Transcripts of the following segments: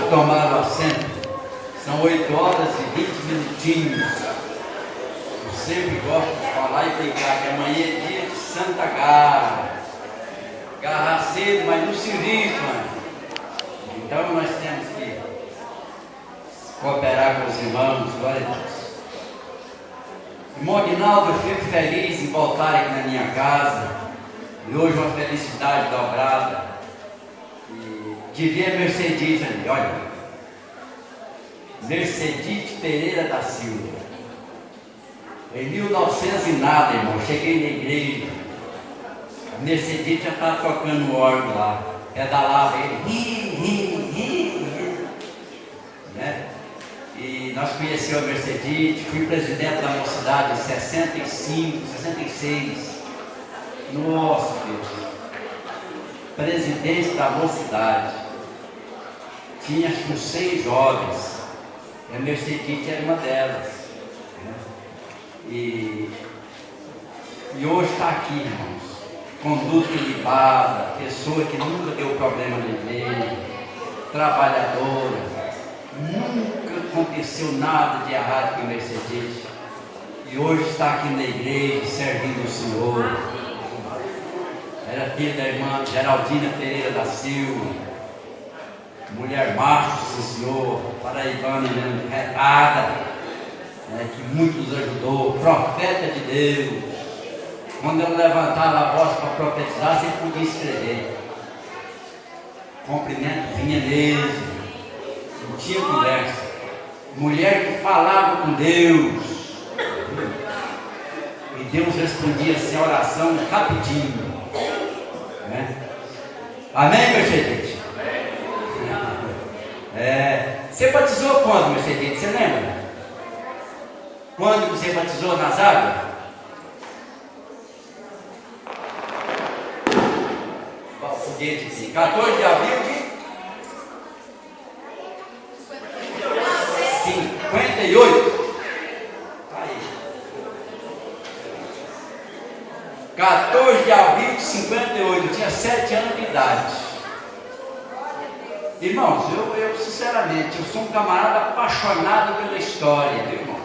tomar o assento. São 8 horas e 20 minutinhos. Eu sempre gosto de falar e brincar que amanhã é dia de Santa Garra. Garra cedo, mas no serviço, mano. Então nós temos que cooperar com os irmãos, glória a Deus. Irmão Aguinaldo, eu fico feliz em voltar aqui na minha casa. E hoje uma felicidade dobrada. De ver Mercedite ali, olha. Mercedite Pereira da Silva. Em 1900 e nada, irmão, cheguei na igreja. A Mercedite já estava tocando o órgão lá. Pedalava ele. Né? E nós conhecemos a Mercedite, fui presidente da mocidade em 65, 66. Nossa, Deus. Presidente da mocidade. Tinha acho que uns 6 jovens. E a Mercedite era uma delas. Né? E hoje está aqui, irmãos. Conduta ilibada, pessoa que nunca deu problema na igreja, trabalhadora. Nunca aconteceu nada de errado com a Mercedite. E hoje está aqui na igreja servindo o Senhor. Era filha da irmã Geraldina Pereira da Silva. Mulher macho, sim senhor. Paraibana mesmo, retada. Que muito nos ajudou. Profeta de Deus. Quando ela levantava a voz para profetizar, você podia escrever. Cumprimento vinha mesmo. Não tinha conversa. Mulher que falava com Deus. E Deus respondia assim a oração rapidinho. Né? Amém, Mercedite? Você batizou quando, Mercedite? Você lembra? Quando você batizou nas águas? Foguete aqui. 14 de abril de 58. Aí. 14 de abril de 58. Eu tinha 7 anos de idade. Irmãos, eu sinceramente, eu sou um camarada apaixonado pela história, viu, irmãos?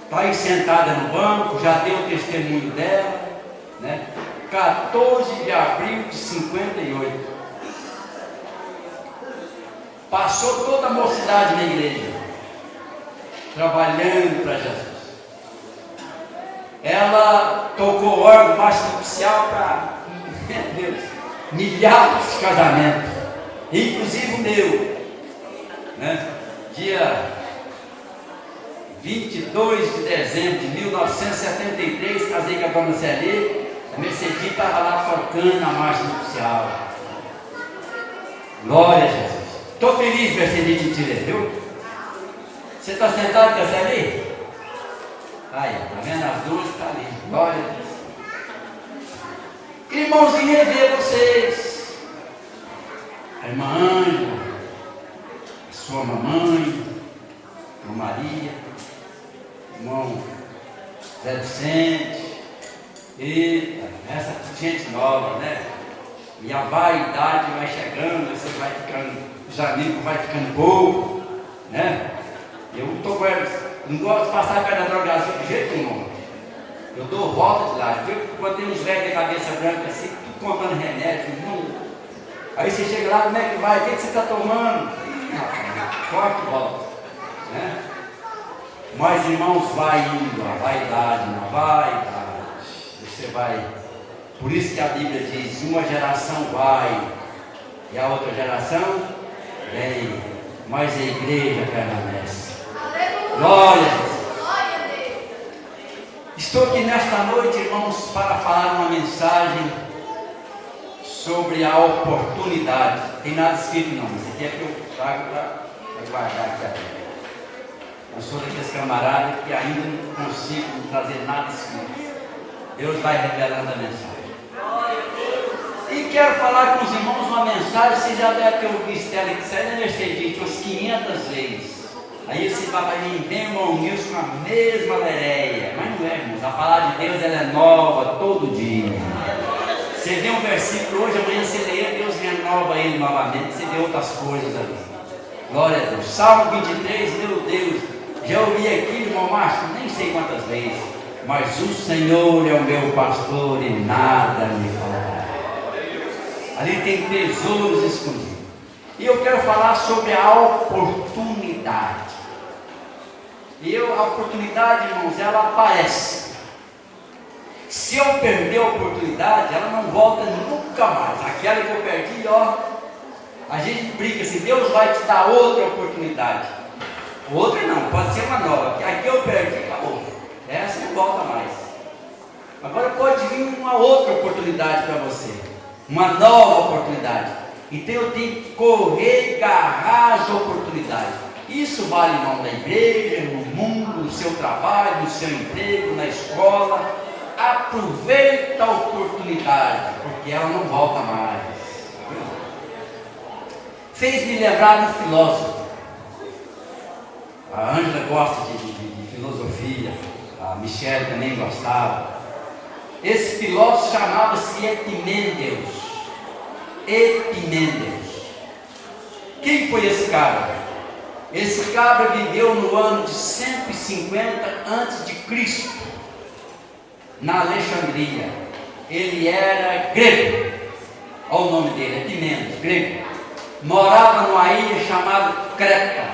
Está aí sentada no banco, já deu o testemunho dela, né? 14 de abril de 58. Passou toda a mocidade na igreja, trabalhando para Jesus. Ela tocou órgão baixo nupcial para, meu Deus, milhares de casamentos, inclusive o meu, né? Dia 22 de dezembro de 1973, casei com a dona Celi. A Mercedite estava lá tocando a marcha nupcial. Glória a Jesus. Estou feliz, Mercedite, em te ver, viu? Você está sentado com a Celi? Aí, está vendo? As duas estão ali. Glória a Deus. Irmãos, em rever vocês. A irmã Ângela, a sua mamãe, a irmã Maria, o irmão Zé Vicente. Eita, essa gente nova, né? E a vaidade vai chegando, você vai ficando, os amigos vai ficando pouco, né? Eu não estou com eles, não gosto de passar perto da drogacia de jeito nenhum. Eu dou volta de lá. Quando tem uns velhos de cabeça branca assim, tudo comprando remédio, aí você chega lá, como é que vai? O que você está tomando? Corta e volta, né? Mas irmãos, vai indo, a vaidade, não vai. Você vai, por isso que a Bíblia diz, uma geração vai e a outra geração vem, mas a igreja permanece. Glória a Deus. Estou aqui nesta noite, irmãos, para falar uma mensagem sobre a oportunidade. Tem nada escrito não, mas aqui é que eu trago para guardar aqui a Bíblia. Eu sou daqueles camaradas que ainda não consigo trazer nada escrito. Deus vai revelando a mensagem. E quero falar com os irmãos uma mensagem. Você já deve ter ouvido Estela que sai da Mercedite umas 500 vezes. Aí você vai vir bem, irmão Nilson, com a mesma lereia. Mas não é, irmãos. A palavra de Deus ela é nova todo dia. Você vê um versículo hoje, amanhã você lê, Deus renova ele novamente. Você vê outras coisas ali. Glória a Deus. Salmo 23, meu Deus, já ouvi aqui, irmão Márcio, nem sei quantas vezes, mas o Senhor é o meu pastor e nada me faltará. Ali tem tesouros escondidos. E eu quero falar sobre a oportunidade. A oportunidade, irmãos, ela aparece. Se eu perder a oportunidade, ela não volta nunca mais. Aquela que eu perdi, a gente brinca assim, Deus vai te dar outra oportunidade. Outra não, pode ser uma nova. Aqui eu perdi, acabou. Essa não volta mais. Agora pode vir uma outra oportunidade para você. Uma nova oportunidade. Então eu tenho que correr e agarrar as oportunidades. Isso vale, irmão, na igreja, no mundo, no seu trabalho, no seu emprego, na escola. Aproveita a oportunidade, porque ela não volta mais. Fez-me lembrar do filósofo. A Ângela gosta de filosofia, a Michele também gostava. Esse filósofo chamava-se Epimênides. Epimênides. Quem foi esse cara? Esse cara viveu no ano de 150 a.C., na Alexandria. Ele era grego. Olha o nome dele, Epimênides, grego. Morava numa ilha chamada Creta.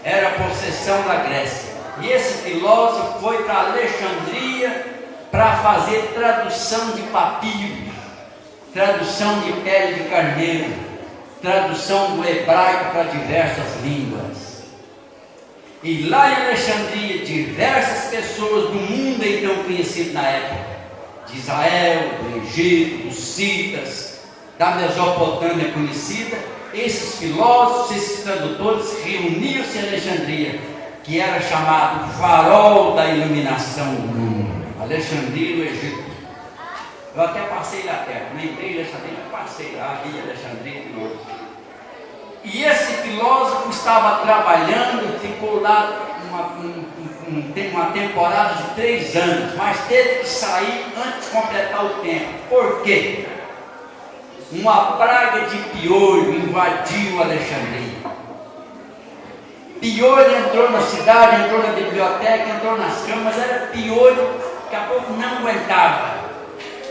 Era possessão da Grécia. E esse filósofo foi para Alexandria para fazer tradução de papiros, tradução de pele de carneiro, tradução do hebraico para diversas línguas. E lá em Alexandria, diversas pessoas do mundo então conhecido na época, de Israel, do Egito, dos Citas, da Mesopotâmia conhecida, esses filósofos, esses tradutores reuniam-se em Alexandria, que era chamado farol da iluminação do mundo. Alexandria no Egito. Eu até passei lá perto, nem entrei em Alexandria, mas passei lá, vi Alexandria de novo. E esse filósofo estava trabalhando, ficou lá uma temporada de 3 anos, mas teve que sair antes de completar o tempo. Por quê? Uma praga de piolho invadiu Alexandria. Piolho entrou na cidade, entrou na biblioteca, entrou nas camas, era piolho, daqui a pouco não aguentava.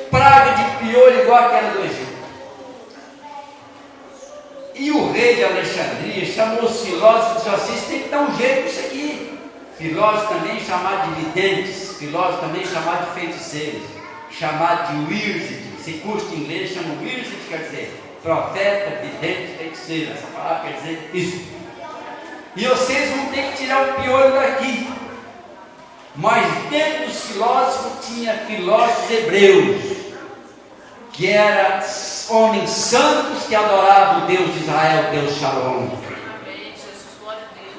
Praga de piolho igual aquela do Egito. E o rei de Alexandria chamou os filósofos e disse: vocês têm que dar um jeito nisso aqui. Filósofo também chamado de videntes, filósofo também chamado de feiticeiros, chamado de wizard. Se curso de inglês chama wizard, quer dizer profeta, vidente, feiticeiro. Essa palavra quer dizer isso. E vocês vão ter que tirar o piolho daqui. Mas dentro dos filósofos tinha filósofos hebreus, que eram homens santos que adoravam o Deus de Israel, Deus Shalom.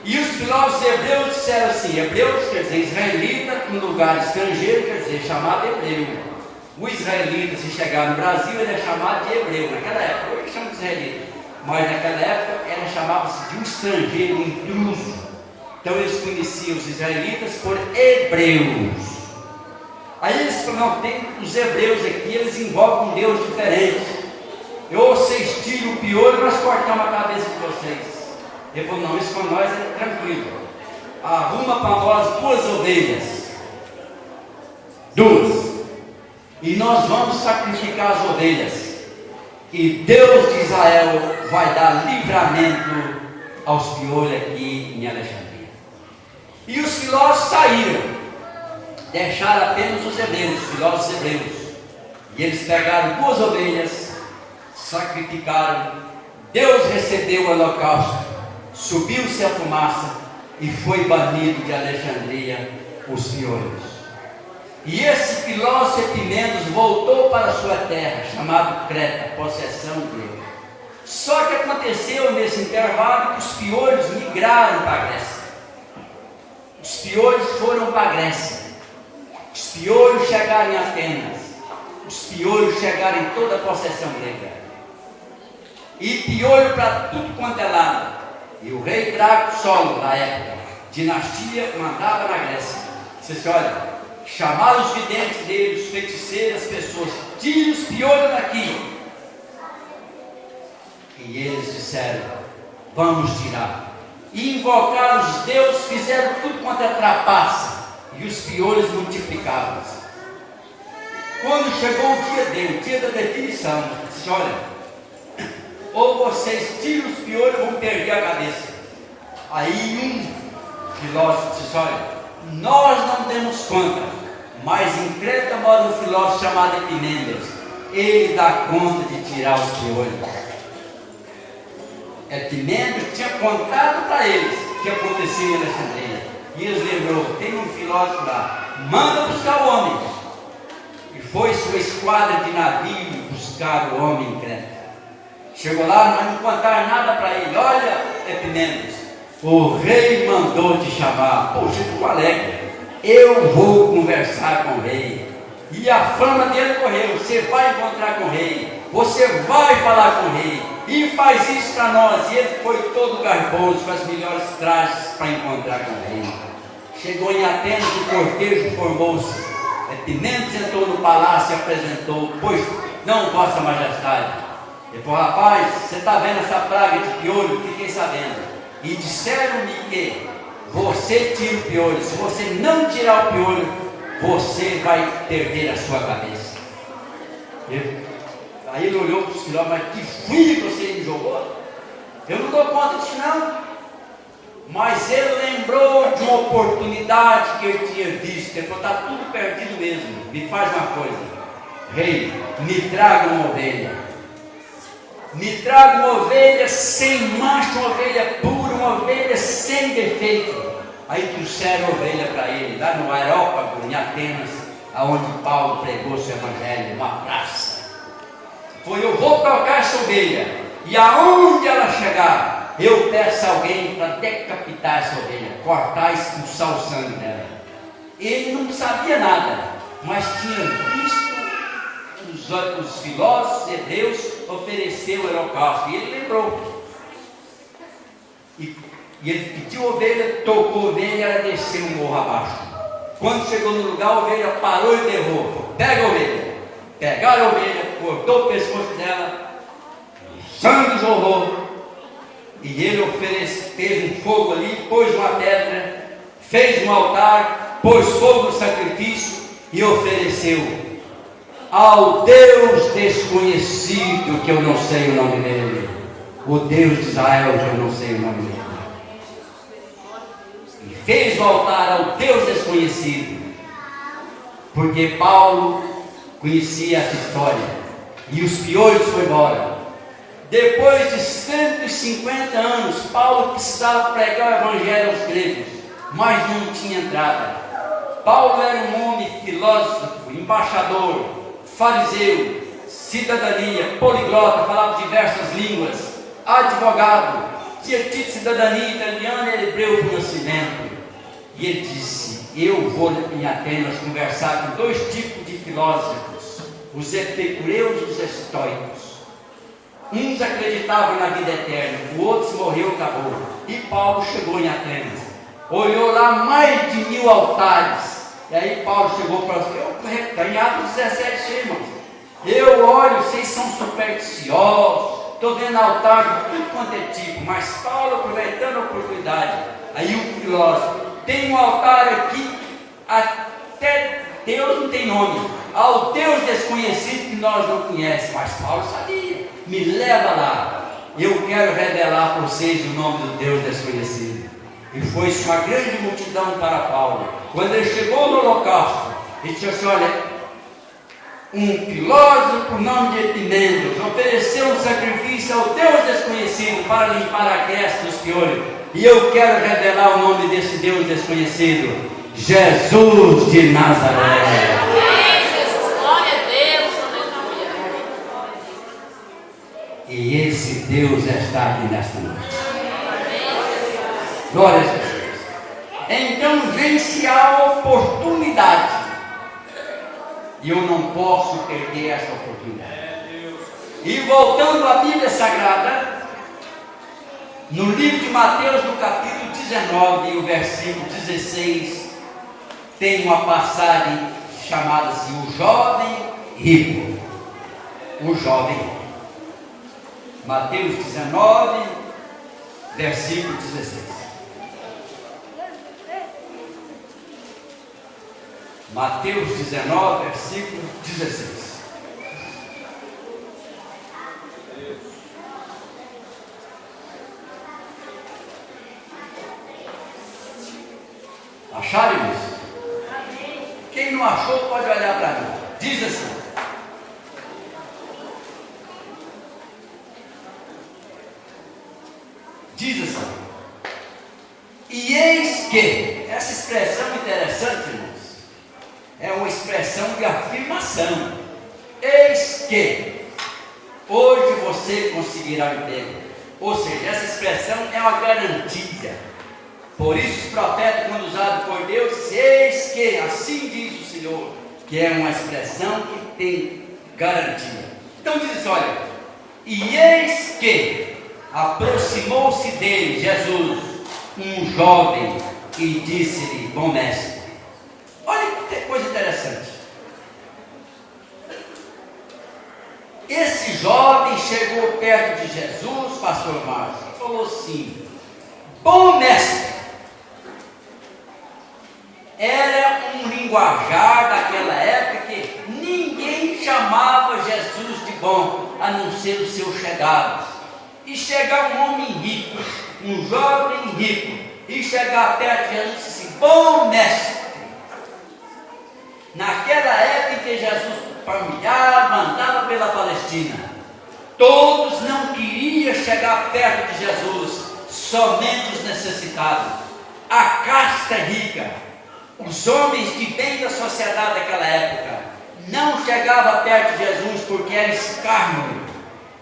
E os filósofos hebreus disseram assim: hebreus quer dizer israelita, em lugar estrangeiro quer dizer chamado hebreu. O israelita, se chegar no Brasil, ele é chamado de hebreu. Naquela época, hoje chama de israelita, mas naquela época era chamava-se de um estrangeiro, um intruso. Então eles conheciam os israelitas por hebreus. Aí eles falaram: não, tem os hebreus aqui, eles invocam um Deus diferente. Ou vocês tiram o piolho, nós cortamos a cabeça de vocês. Ele falou: não, isso com nós é tranquilo. Arruma para nós 2 ovelhas. 2. E nós vamos sacrificar as ovelhas. E Deus de Israel vai dar livramento aos piolhos aqui em Alexandria. E os filósofos saíram. Deixaram apenas os hebreus, os filósofos hebreus. E eles pegaram 2 ovelhas, sacrificaram. Deus recebeu o holocausto, subiu-se a fumaça e foi banido de Alexandria os piolhos. E esse filósofo Epimênides voltou para a sua terra, chamado Creta, possessão dele. Só que aconteceu nesse intervalo que os piolhos migraram para a Grécia. Os piolhos foram para a Grécia. Os piolhos chegaram em Atenas. Os piolhos chegaram em toda a possessão grega. E piolho para tudo quanto é lado. E o rei Draco Solo, da época, dinastia, mandava na Grécia. Disse: olha, chamaram os videntes dele, os feiticeiros, as pessoas, tire os piolhos daqui. E eles disseram: vamos tirar. e invocaram os deuses, fizeram tudo quanto é trapaça, e os piolhos multiplicavam-se. Quando chegou o dia dele, o dia da definição, disse: olha, ou vocês tiram os piolhos, vão perder a cabeça. Aí um filósofo disse: olha, nós não demos conta, mas em Creta mora um filósofo chamado Epimênides, ele dá conta de tirar os piolhos. Epimênides tinha contado para eles o que acontecia em Alexandria, e eles lembrou: tem um filósofo lá, manda buscar o homem. E foi sua esquadra de navio buscar o homem em Creta. Chegou lá, mas não contaram nada para ele. Olha, Epimênides, o rei mandou te chamar. Poxa, ficou alegre. Eu vou conversar com o rei. E a fama dele correu. Você vai encontrar com o rei. Você vai falar com o rei. E faz isso para nós. E ele foi todo garboso, com as melhores trajes para encontrar com o rei. Chegou em Atenas, o cortejo formou-se. Epimênides entrou no palácio e apresentou: pois não, vossa majestade. Ele falou: rapaz, você está vendo essa praga de piolho? Fiquei sabendo. E disseram-me que você tira o piolho. Se você não tirar o piolho, você vai perder a sua cabeça. Aí ele olhou para os filósofos: mas que frio que você me jogou? Eu não dou conta disso não. Mas ele lembrou de uma oportunidade que ele tinha visto. Ele falou: está tudo perdido mesmo. Me faz uma coisa, rei, me traga uma ovelha. Me traga uma ovelha sem mancha, uma ovelha pura, uma ovelha sem defeito. Aí trouxeram a ovelha para ele, lá no Areópago, em Atenas, aonde Paulo pregou seu evangelho, uma praça. Foi: eu vou tocar essa ovelha, e aonde ela chegar, eu peço a alguém para decapitar essa ovelha, cortar e expulsar o sangue dela. Ele não sabia nada, mas tinha visto os filósofos hebreus oferecer o holocausto, e ele lembrou. E ele pediu a ovelha, tocou a ovelha e ela desceu o morro abaixo. Quando chegou no lugar, a ovelha parou e derrubou. Pega a ovelha. Pegaram a ovelha, cortou o pescoço dela, sangue jorrou. E ele fez um fogo ali, pôs uma pedra, fez um altar, pôs fogo no sacrifício e ofereceu ao Deus desconhecido, que eu não sei o nome dele, o Deus de Israel, que eu não sei o nome dele. E fez o altar ao Deus desconhecido, porque Paulo conhecia essa história, e os piolhos foram embora. Depois de 150 anos, Paulo precisava pregar o evangelho aos gregos, mas não tinha entrada. Paulo era um homem filósofo, embaixador, fariseu, cidadania, poliglota, falava diversas línguas, advogado, tinha tido cidadania italiana e hebreu por nascimento. E ele disse: eu vou em Atenas conversar com dois tipos de filósofos, os epicureus e os estoicos. Uns acreditavam na vida eterna, o outro morreu, acabou. E Paulo chegou em Atenas, olhou lá mais de 1000 altares. E aí Paulo chegou para em Atos 17, irmãos, eu olho, vocês são supersticiosos, estou vendo altar de tudo quanto é tipo. Mas Paulo, aproveitando a oportunidade, aí o filósofo: tem um altar aqui, até Deus não tem nome, ao Deus desconhecido que nós não conhecemos. Mas Paulo sabia: me leva lá, eu quero revelar para vocês o nome do Deus desconhecido. E foi-se uma grande multidão para Paulo. Quando ele chegou no holocausto, ele disse assim: olha, um filósofo por nome de Epimênides ofereceu um sacrifício ao Deus desconhecido para limpar a cresta dos piolhos, e eu quero revelar o nome desse Deus desconhecido: Jesus de Nazaré. E esse Deus está aqui nesta noite. Glória a Jesus. Então vence a oportunidade, e eu não posso perder essa oportunidade. E voltando à Bíblia Sagrada, no livro de Mateus, no capítulo 19, o versículo 16, tem uma passagem chamada assim: o jovem rico. O jovem rico. Mateus 19, versículo 16. Mateus 19, versículo 16. Acharam isso? Quem não achou pode olhar para mim. Diz assim: e eis que, essa expressão interessante, irmãos, é uma expressão de afirmação. Eis que hoje você conseguirá emprego. Ou seja, essa expressão é uma garantia. Por isso os profetas, quando usados por Deus, dizem, eis que, assim diz o Senhor, que é uma expressão que tem garantia. Então diz, olha, e eis que aproximou-se dele, Jesus, um jovem, e disse-lhe, bom mestre. Olha que coisa interessante. Esse jovem chegou perto de Jesus, pastor Márcio, e falou assim, bom mestre. Era um linguajar daquela época que ninguém chamava Jesus de bom, a não ser os seus chegados. E chegar um homem rico, um jovem rico, e chegar perto de Jesus e disse assim, bom mestre. Naquela época em que Jesus caminhava, andava pela Palestina, todos não queriam chegar perto de Jesus, somente os necessitados, a casta rica. Os homens de bem da sociedade daquela época não chegavam perto de Jesus porque era escárnio.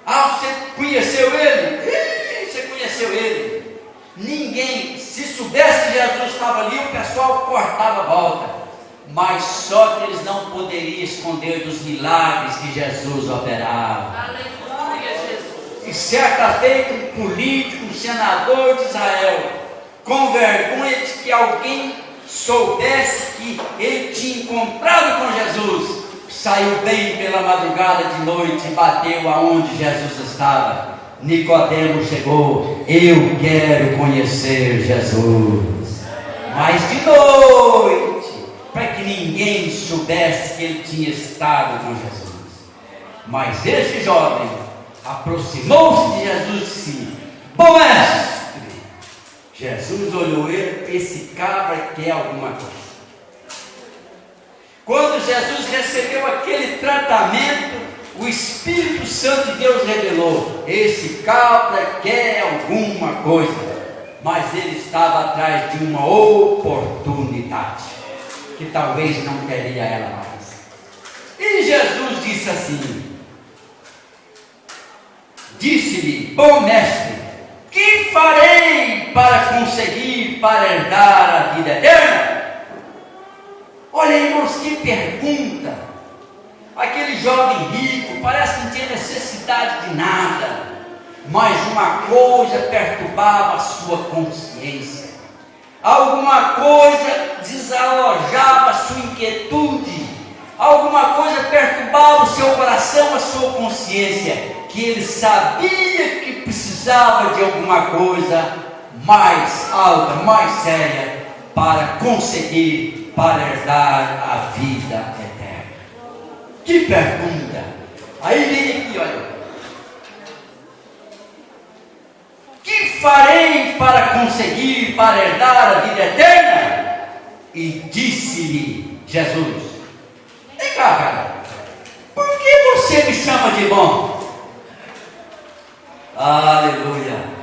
Ah, você conheceu ele? Você conheceu ele? Ninguém, se soubesse que Jesus estava ali, o pessoal cortava a volta. Mas só que eles não poderiam esconder dos milagres que Jesus operava. Aleluia, Jesus. E certa feita um político, um senador de Israel, com vergonha de que alguém soubesse que ele tinha encontrado com Jesus, saiu bem pela madrugada de noite e bateu aonde Jesus estava. Nicodemo chegou, eu quero conhecer Jesus. Mas de noite, para que ninguém soubesse que ele tinha estado com Jesus. Mas esse jovem aproximou-se de Jesus e disse, bom mestre. Jesus olhou ele, esse cabra quer alguma coisa. Quando Jesus recebeu aquele tratamento, o Espírito Santo de Deus revelou, esse cabra quer alguma coisa. Mas ele estava atrás de uma oportunidade, que talvez não queria ela mais. E Jesus disse assim, disse-lhe, bom mestre, que farei para conseguir, para herdar a vida eterna? Olha, irmãos, que pergunta. Aquele jovem rico parece que não tinha necessidade de nada, mas uma coisa perturbava a sua consciência, alguma coisa desalojava a sua inquietude, alguma coisa perturbava o seu coração, a sua consciência, que ele sabia que precisava de alguma coisa mais alta, mais séria, para conseguir, para herdar a vida eterna. Que pergunta! Aí vem aqui, olha. Que farei para conseguir, para herdar a vida eterna? E disse-lhe Jesus, vem cá, cara, por que você me chama de bom? Aleluia.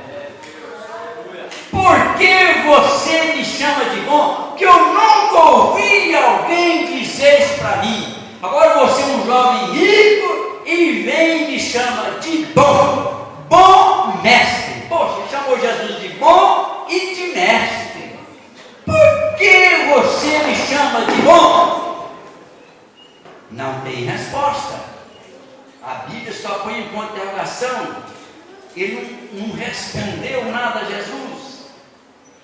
Por que você me chama de bom? Que eu nunca ouvi alguém dizer isso para mim. Agora você é um jovem rico e vem e me chama de bom. Bom mestre. Poxa, chamou Jesus de bom e de mestre. Por que você me chama de bom? Não tem resposta. A Bíblia só põe em ponto de interrogação. Ele não respondeu nada a Jesus.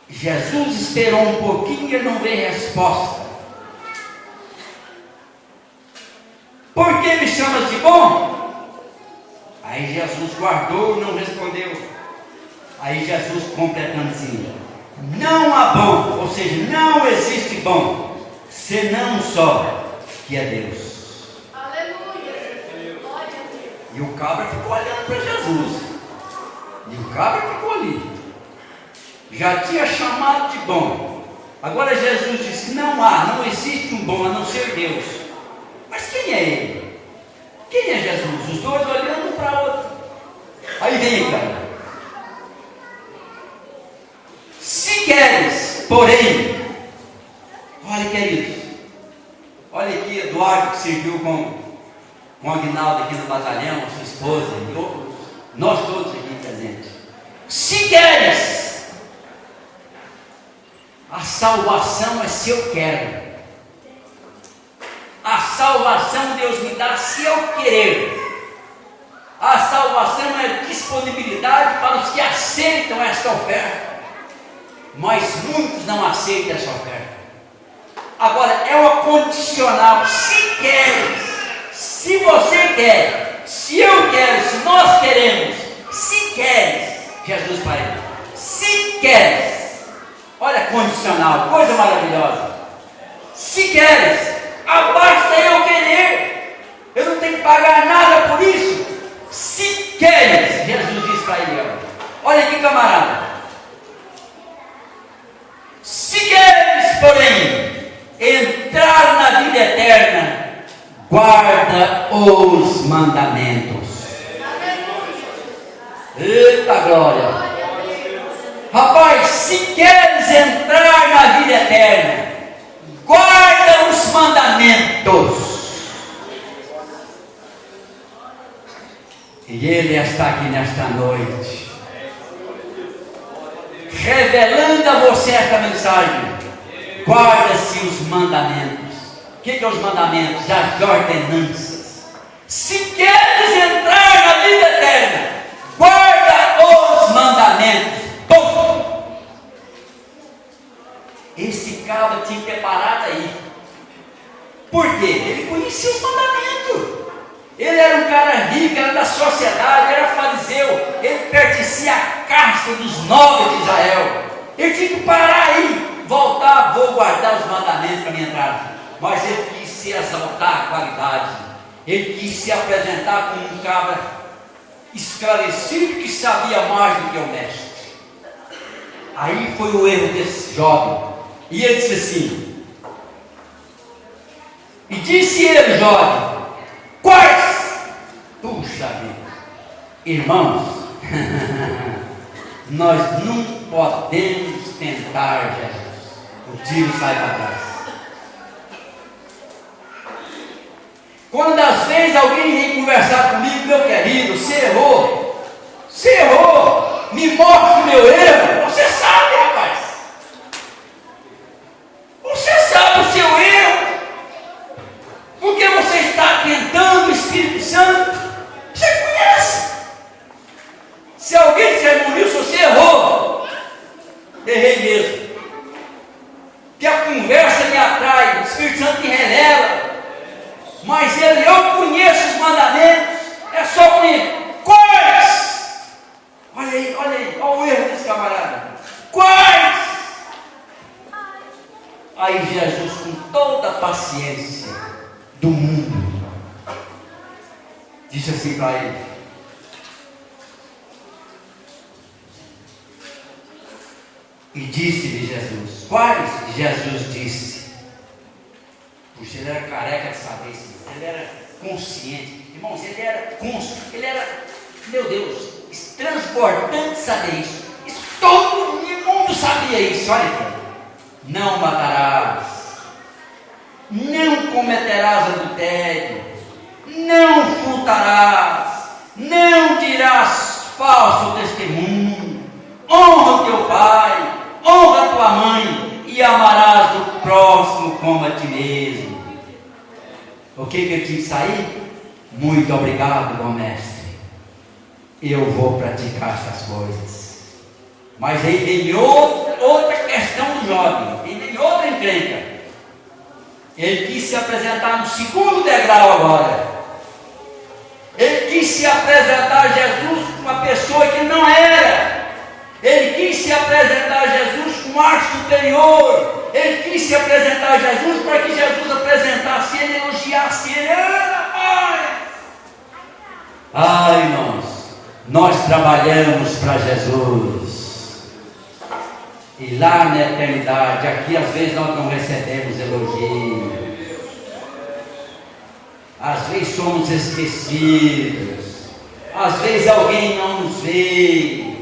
Jesus esperou um pouquinho e ele não veio resposta. Por que me chamas de bom? Aí Jesus guardou e não respondeu. Aí Jesus completando assim: não há bom, ou seja, não existe bom, senão só que é Deus. E o cabra ficou olhando para Jesus. E o cabra ficou ali. Já tinha chamado de bom. Agora Jesus disse: não existe um bom a não ser Deus. Mas quem é ele? Quem é Jesus? Os dois olhando um para o outro. Aí vem, cara. Se queres, porém, olha, queridos, olha aqui Eduardo, que serviu com o Aguinaldo aqui no batalhão, sua esposa, e nós todos aqui presentes. Se queres, a salvação é se eu quero. A salvação Deus me dá se eu querer. A salvação é disponibilidade para os que aceitam esta oferta. Mas muitos não aceitam essa oferta. Agora é uma condicional. Se queres, se você quer, se eu quero, se nós queremos, se queres, Jesus para ele, se queres, olha, condicional, coisa maravilhosa. Se queres, basta eu querer, eu não tenho que pagar nada por isso. Se queres, Jesus disse para ele: olha aqui, camarada, se queres, porém, entrar na vida eterna, guarda os mandamentos. Eita glória! Rapaz, se queres entrar na vida eterna, guarda os mandamentos. E Ele está aqui nesta noite, revelando a você esta mensagem. Guarda-se os mandamentos. O que é os mandamentos? As ordenanças. Se queres entrar na vida eterna, guarda os mandamentos. Ponto. Esse cabra tinha preparado aí. Por quê? Ele conhecia os mandamentos. Ele era um cara rico, era da sociedade, era fariseu. Ele pertencia à casta dos nobres de Israel. Ele tinha que parar aí, voltar, vou guardar os mandamentos para minha entrada. Mas ele quis se exaltar a qualidade. Ele quis se apresentar como um cabra esclarecido que sabia mais do que o mestre. Aí foi o erro desse jovem. E ele disse assim: e disse ele, jovem, quais? Puxa vida, irmãos, nós não podemos tentar Jesus. O tiro sai para trás. Quando às vezes alguém vem conversar comigo: meu querido, você errou, me mostre o meu erro. Você sabe, rapaz, você sabe o seu erro, porque você está tentando o Espírito Santo, você conhece. Se alguém disser: Maurício, você errou, errei mesmo, que a conversa me atrai, o Espírito Santo me revela. Mas eu conheço os mandamentos, é só comigo. Quais? Olha aí, olha o erro desse camarada. Quais? Aí Jesus, com toda a paciência do mundo, disse assim para ele: e disse-lhe Jesus, quais? Jesus disse. Puxa, ele era careca de saber isso. Ele era consciente. Irmãos, ele era cônscio. Ele era, meu Deus, transbordante de saber isso. Todo mundo sabia isso. Olha aqui: não matarás, não cometerás adultério, não furtarás, não dirás falso testemunho, honra o teu pai, honra a tua mãe, e amarás o próximo como a ti mesmo. O que eu tive que sair? Muito obrigado, bom mestre, eu vou praticar essas coisas. Mas aí tem outra questão do jovem, tem outra encrenca. Ele quis se apresentar no segundo degrau agora. Ele quis se apresentar a Jesus como uma pessoa que não era. superior. Ele quis se apresentar a Jesus para que Jesus apresentasse ele, elogiasse ele. Ai, irmãos, nós trabalhamos para Jesus. E lá na eternidade, aqui às vezes nós não recebemos elogio. Às vezes somos esquecidos. Às vezes alguém não nos vê.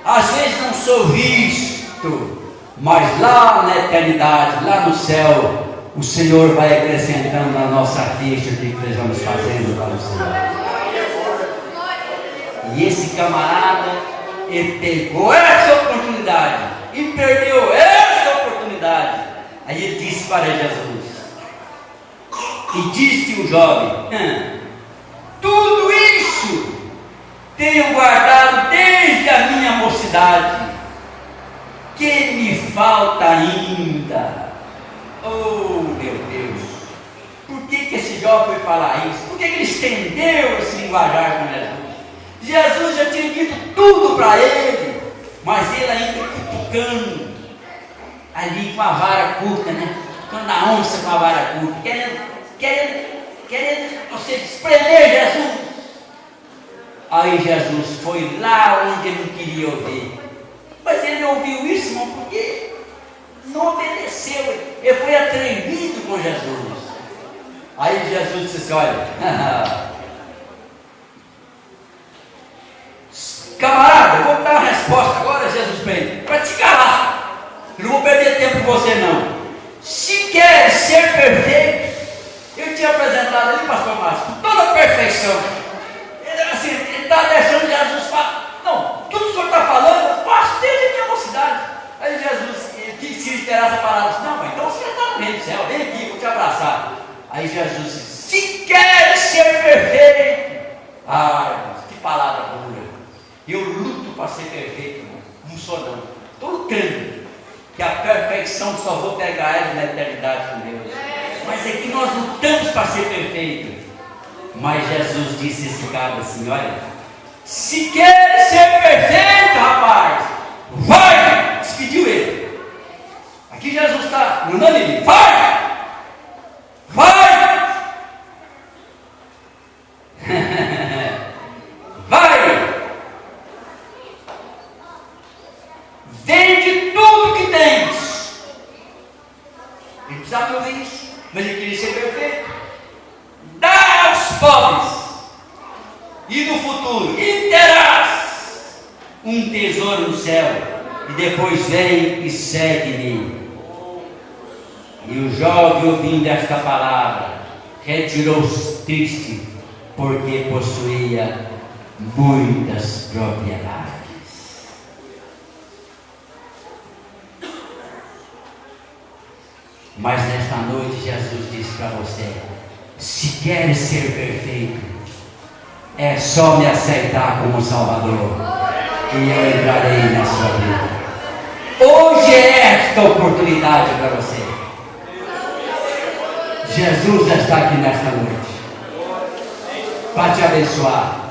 Às vezes não sou visto. Mas lá na eternidade, lá no céu, o Senhor vai acrescentando na nossa ficha de que estamos fazendo para o Senhor. E esse camarada, ele pegou essa oportunidade e perdeu essa oportunidade. Aí ele disse para Jesus, e disse o jovem: tudo isso tenho guardado desde a minha mocidade. Que me falta ainda? Oh, meu Deus! Por que esse jovem foi falar isso? Por que ele estendeu esse linguajar com Jesus? Jesus já tinha dito tudo para ele, mas ele ainda cutucando ali com a vara curta, né? Ficando a onça com a vara curta, querendo você espremer Jesus. Aí Jesus foi lá onde ele não queria ouvir. Mas ele ouviu isso, irmão, porque não obedeceu. Ele foi atrevido com Jesus. Aí Jesus disse assim: olha, camarada, eu vou dar uma resposta agora, Jesus, para te calar. Eu não vou perder tempo com você, não. Se quer ser perfeito, eu tinha apresentado ali, pastor Márcio, com toda a perfeição. Ele está deixando Jesus falar. Não, tudo que o senhor está falando, eu faço desde a minha mocidade. Aí Jesus, que se esperar essa palavra, disse: não, mas então você já está no reino do céu, vem aqui, vou te abraçar. Aí Jesus disse: se quer ser perfeito. Irmãos, que palavra dura. Eu luto para ser perfeito, irmão. Não sou não. Estou lutando. Que a perfeição só vou pegar ela na eternidade com Deus. Mas é que nós lutamos para ser perfeito. Mas Jesus disse a esse cara assim: olha, se quer ser perfeito, rapaz, vai! Despediu ele. Aqui Jesus está mandando ele: vai! Vai! Vai! Vende tudo que tens. Ele precisava ouvir isso, mas ele queria ser perfeito. Dá aos pobres, e no futuro, e terás um tesouro no céu, e depois vem e segue-me. E o jovem, ouvindo esta palavra, retirou-se triste, porque possuía muitas propriedades. Mas nesta noite Jesus disse para você: se queres ser perfeito, é só me aceitar como Salvador, e eu entrarei na sua vida. Hoje é esta oportunidade para você. Jesus está aqui nesta noite para te abençoar,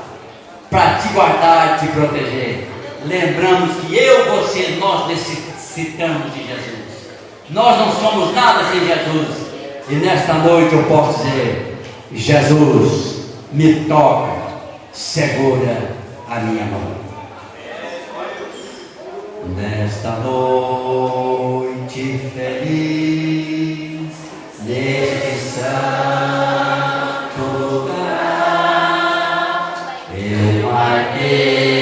para te guardar, te proteger. Lembramos que você, nós necessitamos de Jesus. Nós não somos nada sem Jesus. E nesta noite eu posso dizer: Jesus, me toca, segura a minha mão. Nesta noite feliz, neste santo lugar, eu marquei